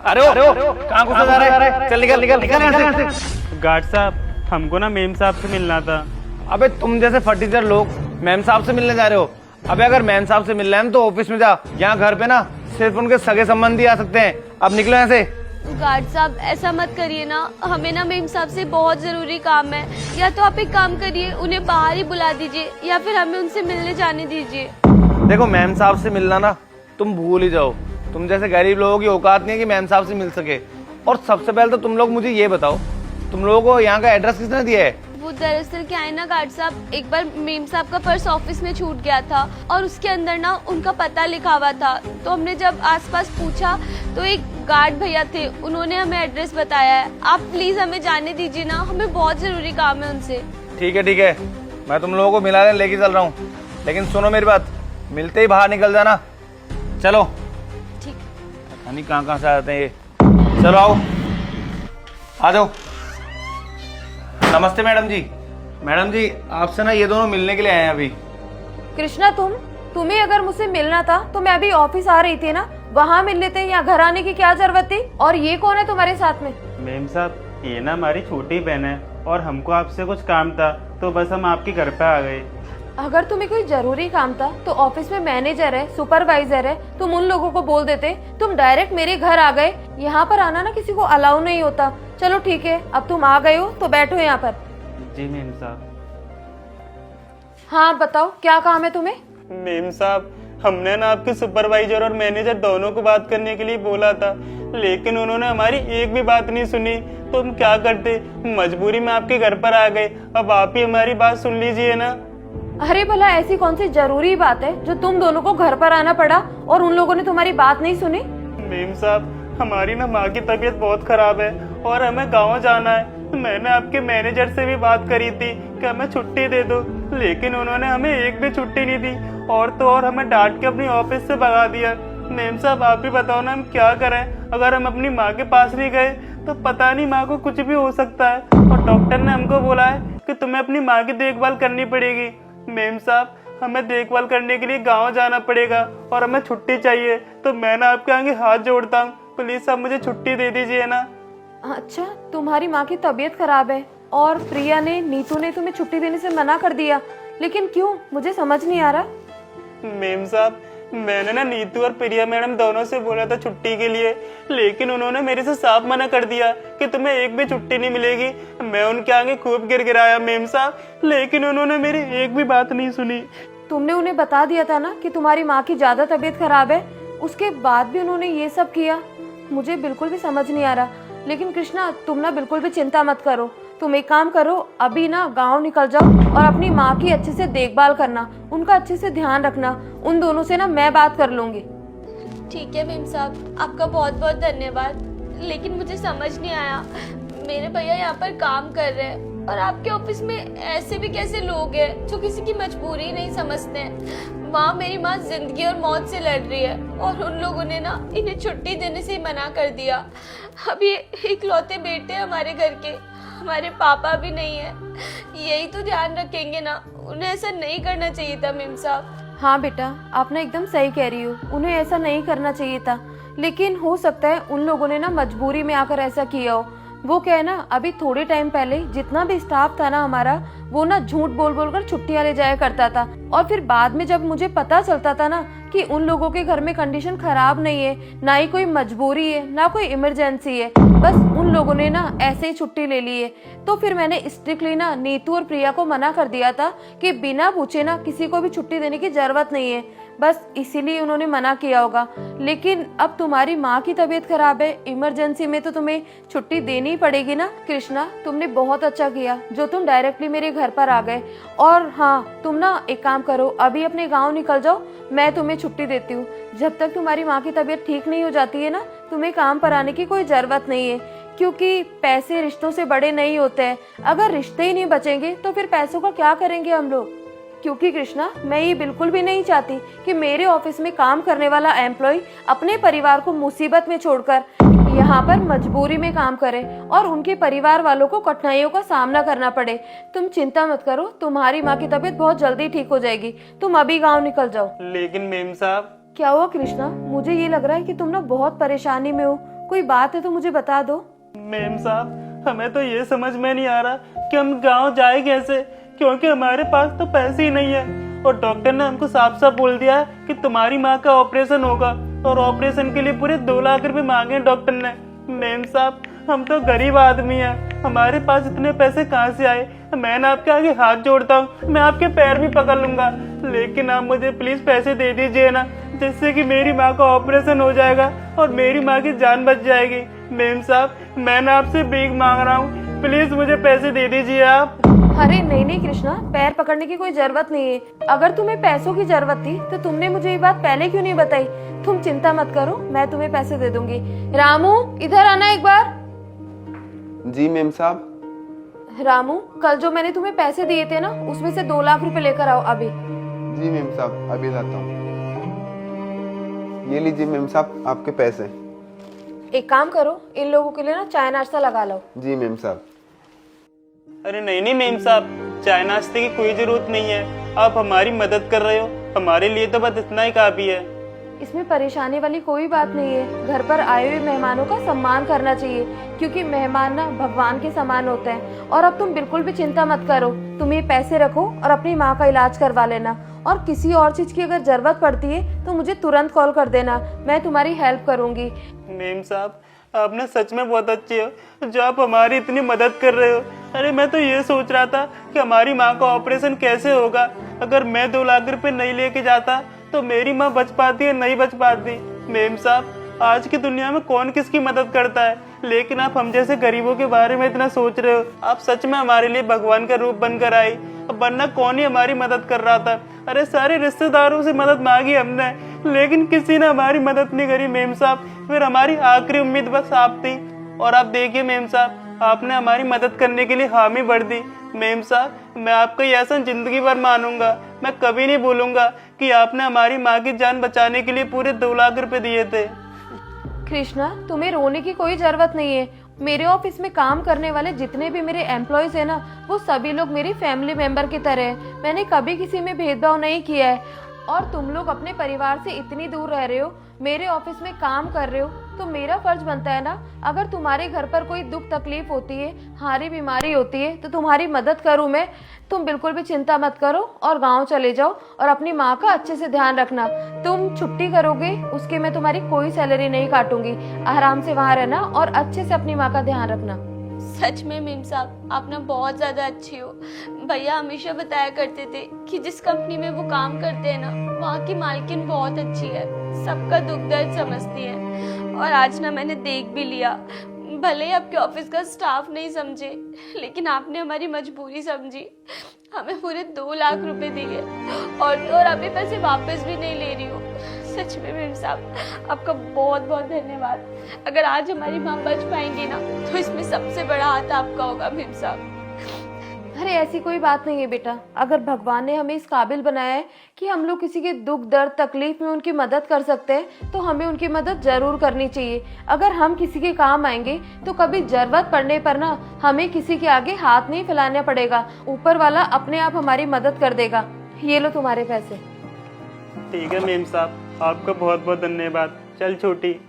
अरे ओ कहाँ घुसा जा रहा है? चल निकल निकल निकल यहाँ से। गार्ड साहब, हमको ना मेम साहब से मिलना था। अबे तुम जैसे फटीचर लोग मैम साहब से मिलने जा रहे हो? अबे अगर मैम साहब से मिलना है तो ऑफिस में जा, यहाँ घर पे ना सिर्फ उनके सगे संबंधी आ सकते हैं। अब निकलो यहाँ से। गार्ड साहब ऐसा मत करिए ना, हमें ना मेम साहब से बहुत जरूरी काम है। या तो आप एक काम करिए, उन्हें बाहर ही बुला दीजिए या फिर हमें उनसे मिलने जाने दीजिए। देखो मैम साहब से मिलना ना तुम भूल ही जाओ। तुम जैसे गरीब लोगों की औकात नहीं है कि मैम साहब से मिल सके। और सबसे पहले तो तुम लोग मुझे ये बताओ, तुम लोगों को यहाँ का एड्रेस किसने दिया है? वो दरअसल क्या है ना गार्ड साहब, एक बार मेम साहब का पर्स ऑफिस में छूट गया था और उसके अंदर ना उनका पता लिखा हुआ था। तो हमने जब आसपास पूछा तो एक गार्ड भैया थे, उन्होंने हमें एड्रेस बताया है। आप प्लीज हमें जाने दीजिए ना, हमें बहुत जरूरी काम है उनसे। ठीक है, मैं तुम लोगों को मिलाने लेके चल रहा हूँ, लेकिन सुनो मेरी बात, मिलते ही बाहर निकल जाना। चलो। ठीक। पता नहीं कहाँ से आते हैं ये। चलो आओ, आ जाओ। नमस्ते मैडम जी। मैडम जी आपसे ना ये दोनों मिलने के लिए आए हैं अभी। कृष्णा तुम्हें अगर मुझसे मिलना था तो मैं अभी ऑफिस आ रही थी ना, वहाँ मिल लेते। यहाँ घर आने की क्या जरूरत थी? और ये कौन है तुम्हारे साथ में? मेम साहब, ये ना हमारी छोटी बहन है और हमको आपसे कुछ काम था तो बस हम आपके घर पे आ गए। अगर तुम्हें कोई जरूरी काम था तो ऑफिस में मैनेजर है, सुपरवाइजर है, तुम उन लोगों को बोल देते। तुम डायरेक्ट मेरे घर आ गए। यहाँ पर आना ना किसी को अलाउ नहीं होता। चलो ठीक है, अब तुम आ गए हो तो बैठो यहाँ पर। जी मेम साहब। हाँ बताओ, क्या काम है तुम्हें? मेम साहब, हमने ना आपके सुपरवाइजर और मैनेजर दोनों को बात करने के लिए बोला था, लेकिन उन्होंने हमारी एक भी बात नहीं सुनी। तो हम क्या करते, मजबूरी में आपके घर पर आ गए। अब आप ही हमारी बात सुन लीजिए ना। अरे भला ऐसी कौन सी जरूरी बात है जो तुम दोनों को घर पर आना पड़ा और उन लोगों ने तुम्हारी बात नहीं सुनी? मेम साहब, हमारी ना माँ की तबीयत बहुत खराब है और हमें गाँव जाना है। मैंने आपके मैनेजर से भी बात करी थी कि हमें छुट्टी दे दो, लेकिन उन्होंने हमें एक भी छुट्टी नहीं दी और तो और हमें डांट के अपनी ऑफिस से भगा दिया। मेम साहब आप ही बताओ ना, हम क्या करें? अगर हम अपनी माँ के पास नहीं गए तो पता नहीं माँ को कुछ भी हो सकता है, और डॉक्टर ने हमको बोला है कि तुम्हें अपनी माँ की देखभाल करनी पड़ेगी। मेम साहब, हमें देखभाल करने के लिए गाँव जाना पड़ेगा और हमें छुट्टी चाहिए। तो मैं ना आपके आगे हाथ जोड़ता हूँ, प्लीज आप मुझे छुट्टी दे दीजिए ना। अच्छा, तुम्हारी माँ की तबीयत खराब है और प्रिया ने, नीतू ने तुम्हें छुट्टी देने से मना कर दिया, लेकिन क्यों? मुझे समझ नहीं आ रहा। मेम साहब, मैंने ना नीतू और प्रिया मैडम दोनों से बोला था छुट्टी के लिए, लेकिन उन्होंने मेरे से साफ मना कर दिया कि तुम्हें एक भी छुट्टी नहीं मिलेगी। मैं उनके आगे खूब गिड़गिड़ाया मेम साहब, लेकिन उन्होंने मेरी एक भी बात नहीं सुनी। तुमने उन्हें बता दिया था ना कि तुम्हारी माँ की ज्यादा तबीयत खराब है, उसके बाद भी उन्होंने ये सब किया। मुझे बिल्कुल भी समझ नहीं आ रहा। लेकिन कृष्णा, तुम ना बिल्कुल भी चिंता मत करो। तुम एक काम करो, अभी ना गांव निकल जाओ और अपनी माँ की अच्छे से देखभाल करना, उनका अच्छे से ध्यान रखना। उन दोनों से ना मैं बात कर लूंगी। ठीक है मेम साहब, आपका बहुत बहुत धन्यवाद। लेकिन मुझे समझ नहीं आया, मेरे भैया यहाँ पर काम कर रहे हैं और आपके ऑफिस में ऐसे भी कैसे लोग हैं जो किसी की मजबूरी नहीं समझते हैं। मेरी माँ जिंदगी और मौत से लड़ रही है और उन लोगों ने ना इन्हें छुट्टी देने से मना कर दिया। अब ये इकलौते बेटे हमारे घर के, हमारे पापा भी नहीं है। यही तो ध्यान रखेंगे ना, उन्हें ऐसा नहीं करना चाहिए था मेम साहब। हाँ बेटा, आप ना एकदम सही कह रही हो, उन्हें ऐसा नहीं करना चाहिए था। लेकिन हो सकता है उन लोगों ने ना मजबूरी में आकर ऐसा किया हो। वो क्या है ना, अभी थोड़े टाइम पहले जितना भी स्टाफ था ना हमारा, वो ना झूठ बोल बोल कर छुट्टियां ले जाया करता था। और फिर बाद में जब मुझे पता चलता था ना कि उन लोगों के घर में कंडीशन खराब नहीं है, ना ही कोई मजबूरी है, ना कोई इमरजेंसी है, बस उन लोगों ने ना ऐसे ही छुट्टी ले ली है, तो फिर मैंने स्ट्रिक्टली ना नीतू और प्रिया को मना कर दिया था कि बिना पूछे ना किसी को भी छुट्टी देने की जरूरत नहीं है। बस इसीलिए उन्होंने मना किया होगा। लेकिन अब तुम्हारी माँ की तबीयत खराब है, इमरजेंसी में तो तुम्हें छुट्टी देनी ही पड़ेगी ना। कृष्णा, तुमने बहुत अच्छा किया जो तुम डायरेक्टली मेरे घर पर आ गए। और हाँ, तुम ना एक काम करो, अभी अपने गाँव निकल जाओ, मैं तुम्हें छुट्टी देती हूँ। जब तक तुम्हारी माँ की तबीयत ठीक नहीं हो जाती है ना, तुम्हें काम पर आने की कोई जरूरत नहीं है, क्योंकि पैसे रिश्तों से बड़े नहीं होते हैं। अगर रिश्ते ही नहीं बचेंगे तो फिर पैसों का क्या करेंगे हम लोग? क्योंकि कृष्णा, मैं ये बिल्कुल भी नहीं चाहती कि मेरे ऑफिस में काम करने वाला एम्प्लॉय अपने परिवार को मुसीबत में छोड़कर यहाँ पर मजबूरी में काम करे और उनके परिवार वालों को कठिनाइयों का सामना करना पड़े। तुम चिंता मत करो, तुम्हारी माँ की तबीयत बहुत जल्दी ठीक हो जाएगी। तुम अभी गाँव निकल जाओ। लेकिन मेम साहब। क्या हुआ कृष्णा? मुझे ये लग रहा है कि तुम ना बहुत परेशानी में हो, कोई बात है तो मुझे बता दो। मेम साहब, हमें तो ये समझ में नहीं आ रहा कि हम गांव जाए कैसे, क्योंकि हमारे पास तो पैसे ही नहीं है। और डॉक्टर ने हमको साफ साफ बोल दिया है कि तुम्हारी माँ का ऑपरेशन होगा, और ऑपरेशन के लिए पूरे 2 लाख रुपए मांगे डॉक्टर ने। मेम साहब, हम तो गरीब आदमी हैं, हमारे पास इतने पैसे कहाँ से आए? मैं ना आपके आगे हाथ जोड़ता हूँ, मैं आपके पैर भी पकड़ लूंगा, लेकिन आप मुझे प्लीज पैसे दे दीजिए ना, जिससे कि मेरी माँ का ऑपरेशन हो जाएगा और मेरी माँ की जान बच जाएगी। मेम साहब, मैं ना आपसे भीख मांग रहा हूँ, प्लीज मुझे पैसे दे दीजिए आप। अरे नहीं कृष्णा, पैर पकड़ने की कोई जरूरत नहीं है। अगर तुम्हें पैसों की जरूरत थी तो तुमने मुझे ये बात पहले क्यों नहीं बताई? तुम चिंता मत करो, मैं तुम्हें पैसे दे दूंगी। रामू, इधर आना एक बार। जी मेम साहब। रामू, कल जो मैंने तुम्हें पैसे दिए थे ना, उसमें से 2 लाख रुपए लेकर आओ अभी। जी मेम साहब, अभी लाता हूँ। ये लीजिए मेम साहब आपके पैसे। एक काम करो, इन लोगों के लिए ना चाय नाश्ता लगा लो। जी मेम साहब। अरे नहीं नहीं मेम साहब, चाय नाश्ते की कोई जरूरत नहीं है, आप हमारी मदद कर रहे हो, हमारे लिए तो बस इतना ही काफी है। इसमें परेशानी वाली कोई बात नहीं है। घर पर आए हुए मेहमानों का सम्मान करना चाहिए, क्योंकि मेहमान ना भगवान के समान होते हैं। और अब तुम बिल्कुल भी चिंता मत करो, तुम ये पैसे रखो और अपनी माँ का इलाज करवा लेना। और किसी और चीज की अगर जरूरत पड़ती है तो मुझे तुरंत कॉल कर देना, मैं तुम्हारी हेल्प करूंगी। मेम साहब, आपने सच में बहुत अच्छे हो जो आप हमारी इतनी मदद कर रहे हो। अरे मैं तो ये सोच रहा था कि हमारी माँ का ऑपरेशन कैसे होगा। अगर मैं 2 लाख रुपए नहीं लेके जाता तो मेरी माँ बच पाती है, नहीं बच पाती। मेम साहब, आज की दुनिया में कौन किसकी मदद करता है, लेकिन आप हम जैसे गरीबों के बारे में इतना सोच रहे हो। आप सच में हमारे लिए भगवान का रूप बनकर आई, वरना कौन ही हमारी मदद कर रहा था। अरे सारे रिश्तेदारों से मदद मांगी हमने, लेकिन किसी ने हमारी मदद नहीं करी मेम साहब। फिर हमारी आखिरी उम्मीद बस आप थी, और आप देखिए मेम साहब, आपने हमारी मदद करने के लिए हामी भर दी। मेम साहब, मैं आपका ये एहसान जिंदगी भर मानूंगा, मैं कभी नहीं भूलूंगा कि आपने हमारी माँ की जान बचाने के लिए पूरे 2 लाख रुपए दिए थे। कृष्णा, तुम्हें रोने की कोई जरूरत नहीं है। मेरे ऑफिस में काम करने वाले जितने भी मेरे एम्प्लॉयज हैं ना, वो सभी लोग मेरी फैमिली मेंबर की तरह हैं। मैंने कभी किसी में भेदभाव नहीं किया है। और तुम लोग अपने परिवार से इतनी दूर रह रहे हो, मेरे ऑफिस में काम कर रहे हो, तो मेरा फर्ज बनता है ना, अगर तुम्हारे घर पर कोई दुख तकलीफ होती है, हारी बीमारी होती है, तो तुम्हारी मदद करूं मैं। तुम बिल्कुल भी चिंता मत करो और गांव चले जाओ और अपनी माँ का अच्छे से ध्यान रखना। तुम छुट्टी करोगे, उसके मैं तुम्हारी कोई सैलरी नहीं काटूंगी। आराम से वहाँ रहना और अच्छे से अपनी माँ का ध्यान रखना। सच में मेम साहब, आप ना बहुत ज्यादा अच्छी हो। भैया हमेशा बताया करते थे कि जिस कंपनी में वो काम करते हैं ना, वहाँ की मालकिन बहुत अच्छी है, सबका दुख दर्द समझती है। और आज ना मैंने देख भी लिया, भले ही आपके ऑफिस का स्टाफ नहीं समझे, लेकिन आपने हमारी मजबूरी समझी, हमें पूरे 2 लाख रुपए दिए, और अभी पैसे वापस भी नहीं ले रही हूँ। सच में मेम साहब, आपका बहुत बहुत धन्यवाद। अगर आज हमारी माँ बच पाएंगी ना, तो इसमें सबसे बड़ा हाथ आपका होगा मेम साहब। अरे ऐसी कोई बात नहीं है बेटा, अगर भगवान ने हमें इस काबिल बनाया है कि हम लोग किसी के दुख दर्द तकलीफ में उनकी मदद कर सकते हैं, तो हमें उनकी मदद जरूर करनी चाहिए। अगर हम किसी के काम आएंगे तो कभी जरूरत पड़ने पर ना हमें किसी के आगे हाथ नहीं फैलाना पड़ेगा, ऊपर वाला अपने आप हमारी मदद कर देगा। ये लो तुम्हारे पैसे। ठीक है मेम साहब, आपका बहुत बहुत धन्यवाद। चल छोटी,